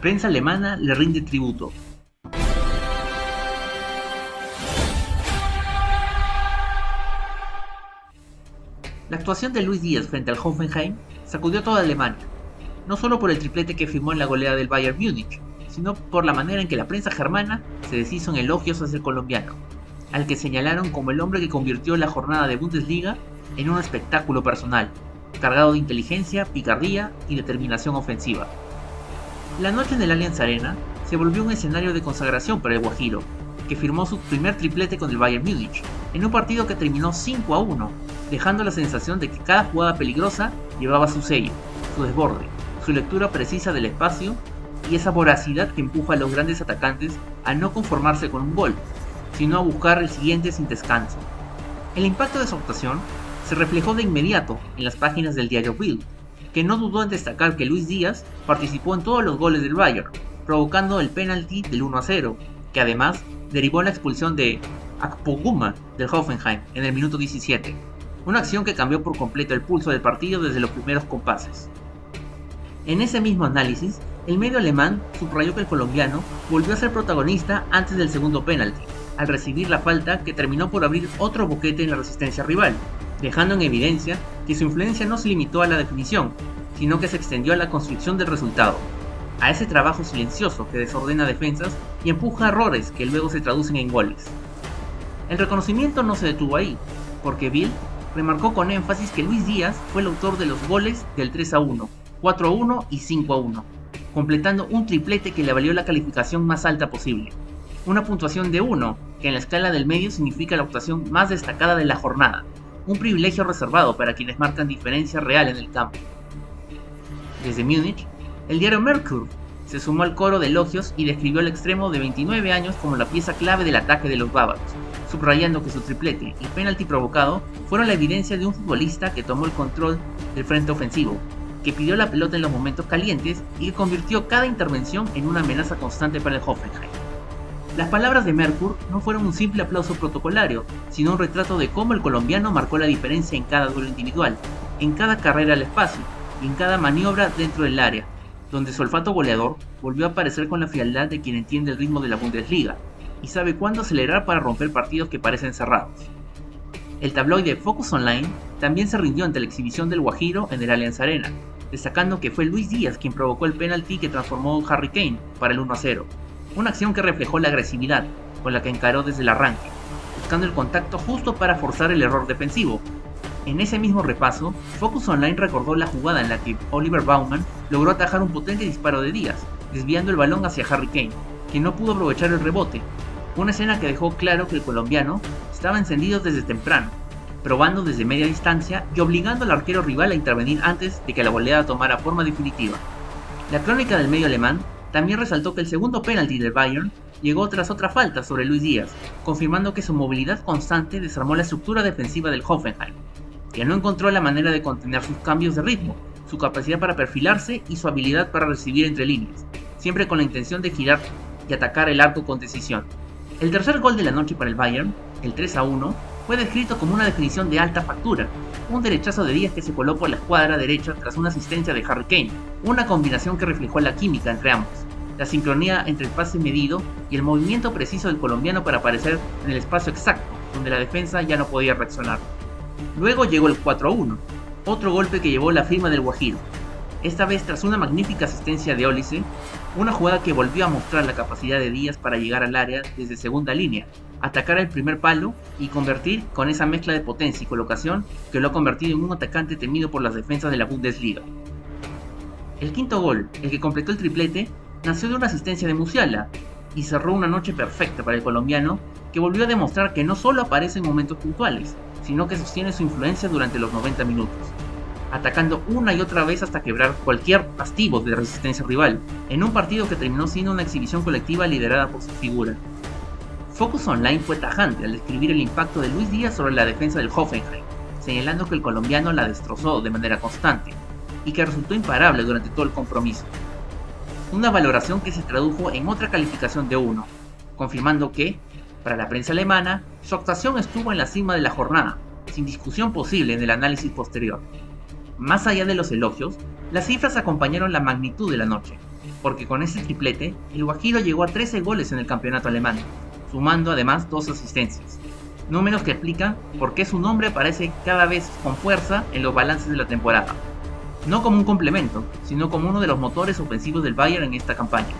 Prensa alemana le rinde tributo. La actuación de Luis Díaz frente al Hoffenheim sacudió a toda Alemania, no solo por el triplete que firmó en la goleada del Bayern Múnich, sino por la manera en que la prensa germana se deshizo en elogios hacia el colombiano, al que señalaron como el hombre que convirtió la jornada de Bundesliga en un espectáculo personal, cargado de inteligencia, picardía y determinación ofensiva. La noche en el Allianz Arena se volvió un escenario de consagración para el guajiro, que firmó su primer triplete con el Bayern Múnich, en un partido que terminó 5-1, dejando la sensación de que cada jugada peligrosa llevaba su sello, su desborde, su lectura precisa del espacio y esa voracidad que empuja a los grandes atacantes a no conformarse con un gol, sino a buscar el siguiente sin descanso. El impacto de su actuación se reflejó de inmediato en las páginas del diario Bild, que no dudó en destacar que Luis Díaz participó en todos los goles del Bayern, provocando el penalti del 1-0, que además derivó en la expulsión de Akpoguma del Hoffenheim en el minuto 17, una acción que cambió por completo el pulso del partido desde los primeros compases. En ese mismo análisis, el medio alemán subrayó que el colombiano volvió a ser protagonista antes del segundo penalti, al recibir la falta que terminó por abrir otro boquete en la resistencia rival, dejando en evidencia que su influencia no se limitó a la definición, sino que se extendió a la construcción del resultado, a ese trabajo silencioso que desordena defensas y empuja errores que luego se traducen en goles. El reconocimiento no se detuvo ahí, porque Bild remarcó con énfasis que Luis Díaz fue el autor de los goles del 3-1, 4-1 y 5-1, completando un triplete que le valió la calificación más alta posible, una puntuación de 1, que en la escala del medio significa la actuación más destacada de la jornada, un privilegio reservado para quienes marcan diferencia real en el campo. Desde Múnich, el diario Merkur se sumó al coro de elogios y describió al extremo de 29 años como la pieza clave del ataque de los bávaros, subrayando que su triplete y penalti provocado fueron la evidencia de un futbolista que tomó el control del frente ofensivo, que pidió la pelota en los momentos calientes y que convirtió cada intervención en una amenaza constante para el Hoffenheim. Las palabras de Merkur no fueron un simple aplauso protocolario, sino un retrato de cómo el colombiano marcó la diferencia en cada duelo individual, en cada carrera al espacio y en cada maniobra dentro del área, donde su olfato goleador volvió a aparecer con la frialdad de quien entiende el ritmo de la Bundesliga y sabe cuándo acelerar para romper partidos que parecen cerrados. El tabloide Focus Online también se rindió ante la exhibición del guajiro en el Allianz Arena, destacando que fue Luis Díaz quien provocó el penalti que transformó Harry Kane para el 1-0, una acción que reflejó la agresividad con la que encaró desde el arranque, buscando el contacto justo para forzar el error defensivo. En ese mismo repaso, Focus Online recordó la jugada en la que Oliver Baumann logró atajar un potente disparo de Díaz, desviando el balón hacia Harry Kane, quien no pudo aprovechar el rebote, una escena que dejó claro que el colombiano estaba encendido desde temprano, probando desde media distancia y obligando al arquero rival a intervenir antes de que la goleada tomara forma definitiva. La crónica del medio alemán también resaltó que el segundo penalti del Bayern llegó tras otra falta sobre Luis Díaz, confirmando que su movilidad constante desarmó la estructura defensiva del Hoffenheim, que no encontró la manera de contener sus cambios de ritmo, su capacidad para perfilarse y su habilidad para recibir entre líneas, siempre con la intención de girar y atacar el arco con decisión. El tercer gol de la noche para el Bayern, el 3-1, fue descrito como una definición de alta factura, un derechazo de Díaz que se coló por la escuadra derecha tras una asistencia de Harry Kane, una combinación que reflejó la química entre ambos, la sincronía entre el pase medido y el movimiento preciso del colombiano para aparecer en el espacio exacto, donde la defensa ya no podía reaccionar. Luego llegó el 4-1, otro golpe que llevó la firma del guajiro, esta vez tras una magnífica asistencia de Olise, una jugada que volvió a mostrar la capacidad de Díaz para llegar al área desde segunda línea, atacar el primer palo y convertir con esa mezcla de potencia y colocación que lo ha convertido en un atacante temido por las defensas de la Bundesliga. El quinto gol, el que completó el triplete, nació de una asistencia de Musiala y cerró una noche perfecta para el colombiano, que volvió a demostrar que no solo aparece en momentos puntuales, sino que sostiene su influencia durante los 90 minutos, atacando una y otra vez hasta quebrar cualquier pastivo de resistencia rival, en un partido que terminó siendo una exhibición colectiva liderada por su figura. Focus Online fue tajante al describir el impacto de Luis Díaz sobre la defensa del Hoffenheim, señalando que el colombiano la destrozó de manera constante y que resultó imparable durante todo el compromiso. Una valoración que se tradujo en otra calificación de 1, confirmando que, para la prensa alemana, su actuación estuvo en la cima de la jornada, sin discusión posible en el análisis posterior. Más allá de los elogios, las cifras acompañaron la magnitud de la noche, porque con ese triplete, el Guajiro llegó a 13 goles en el campeonato alemán, sumando además 2 asistencias. Números que explican por qué su nombre aparece cada vez con fuerza en los balances de la temporada. No como un complemento, sino como uno de los motores ofensivos del Bayern en esta campaña.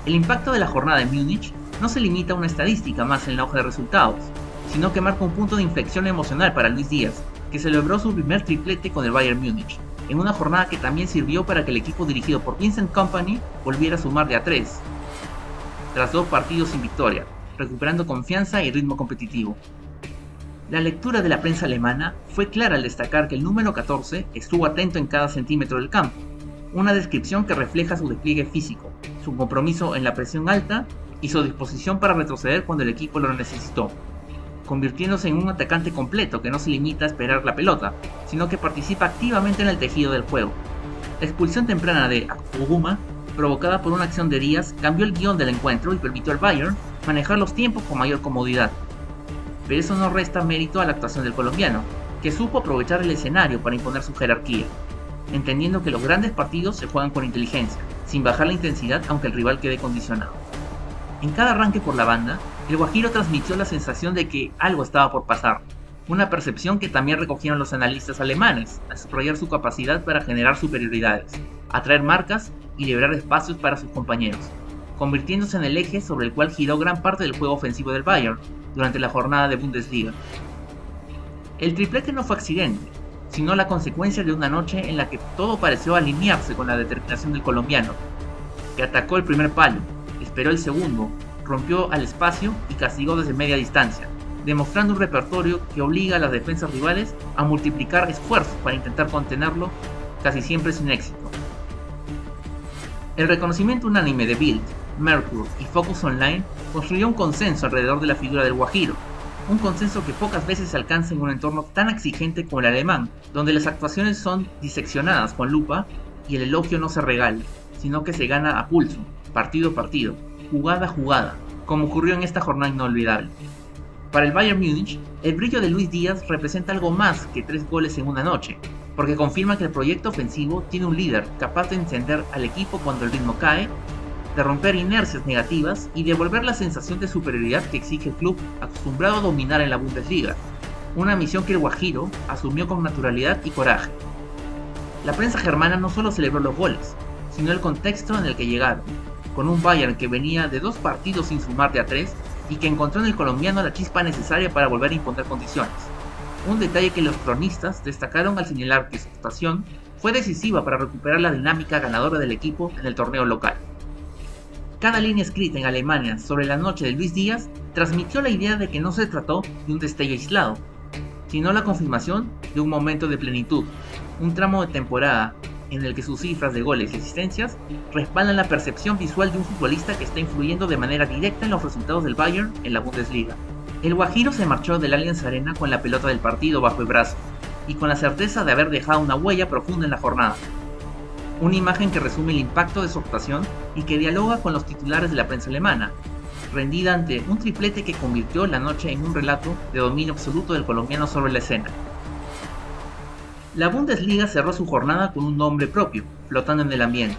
El impacto de la jornada en Múnich no se limita a una estadística más en la hoja de resultados, sino que marca un punto de inflexión emocional para Luis Díaz, que celebró su primer triplete con el Bayern Múnich, en una jornada que también sirvió para que el equipo dirigido por Vincent Kompany volviera a sumar de a 3, tras 2 partidos sin victoria, recuperando confianza y ritmo competitivo. La lectura de la prensa alemana fue clara al destacar que el número 14 estuvo atento en cada centímetro del campo, una descripción que refleja su despliegue físico, su compromiso en la presión alta y su disposición para retroceder cuando el equipo lo necesitó, convirtiéndose en un atacante completo que no se limita a esperar la pelota, sino que participa activamente en el tejido del juego. La expulsión temprana de Akpoguma, provocada por una acción de Díaz, cambió el guión del encuentro y permitió al Bayern manejar los tiempos con mayor comodidad. Pero eso no resta mérito a la actuación del colombiano, que supo aprovechar el escenario para imponer su jerarquía, entendiendo que los grandes partidos se juegan con inteligencia, sin bajar la intensidad aunque el rival quede condicionado. En cada arranque por la banda, el Guajiro transmitió la sensación de que algo estaba por pasar, una percepción que también recogieron los analistas alemanes, al subrayar su capacidad para generar superioridades, atraer marcas y liberar espacios para sus compañeros, convirtiéndose en el eje sobre el cual giró gran parte del juego ofensivo del Bayern durante la jornada de Bundesliga. El triplete no fue accidente, sino la consecuencia de una noche en la que todo pareció alinearse con la determinación del colombiano, que atacó el primer palo, esperó el segundo, rompió al espacio y castigó desde media distancia, demostrando un repertorio que obliga a las defensas rivales a multiplicar esfuerzos para intentar contenerlo, casi siempre sin éxito. El reconocimiento unánime de Bild, Merkur y Focus Online construyó un consenso alrededor de la figura del Guajiro, un consenso que pocas veces se alcanza en un entorno tan exigente como el alemán, donde las actuaciones son diseccionadas con lupa y el elogio no se regala, sino que se gana a pulso, partido a partido, jugada a jugada, como ocurrió en esta jornada inolvidable. Para el Bayern Múnich, el brillo de Luis Díaz representa algo más que 3 goles en una noche, porque confirma que el proyecto ofensivo tiene un líder capaz de encender al equipo cuando el ritmo cae, de romper inercias negativas y devolver la sensación de superioridad que exige el club acostumbrado a dominar en la Bundesliga, una misión que el Guajiro asumió con naturalidad y coraje. La prensa germana no solo celebró los goles, sino el contexto en el que llegaron, con un Bayern que venía de 2 partidos sin sumar de a 3 y que encontró en el colombiano la chispa necesaria para volver a imponer condiciones. Un detalle que los cronistas destacaron al señalar que su actuación fue decisiva para recuperar la dinámica ganadora del equipo en el torneo local. Cada línea escrita en Alemania sobre la noche de Luis Díaz transmitió la idea de que no se trató de un destello aislado, sino la confirmación de un momento de plenitud, un tramo de temporada en el que sus cifras de goles y asistencias respaldan la percepción visual de un futbolista que está influyendo de manera directa en los resultados del Bayern en la Bundesliga. El Guajiro se marchó del Allianz Arena con la pelota del partido bajo el brazo y con la certeza de haber dejado una huella profunda en la jornada. Una imagen que resume el impacto de su actuación y que dialoga con los titulares de la prensa alemana, rendida ante un triplete que convirtió la noche en un relato de dominio absoluto del colombiano sobre la escena. La Bundesliga cerró su jornada con un nombre propio, flotando en el ambiente,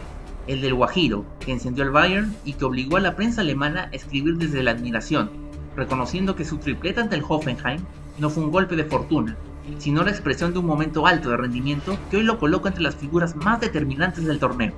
el del Guajiro, que encendió al Bayern y que obligó a la prensa alemana a escribir desde la admiración, reconociendo que su tripleta ante el Hoffenheim no fue un golpe de fortuna, sino la expresión de un momento alto de rendimiento que hoy lo coloca entre las figuras más determinantes del torneo.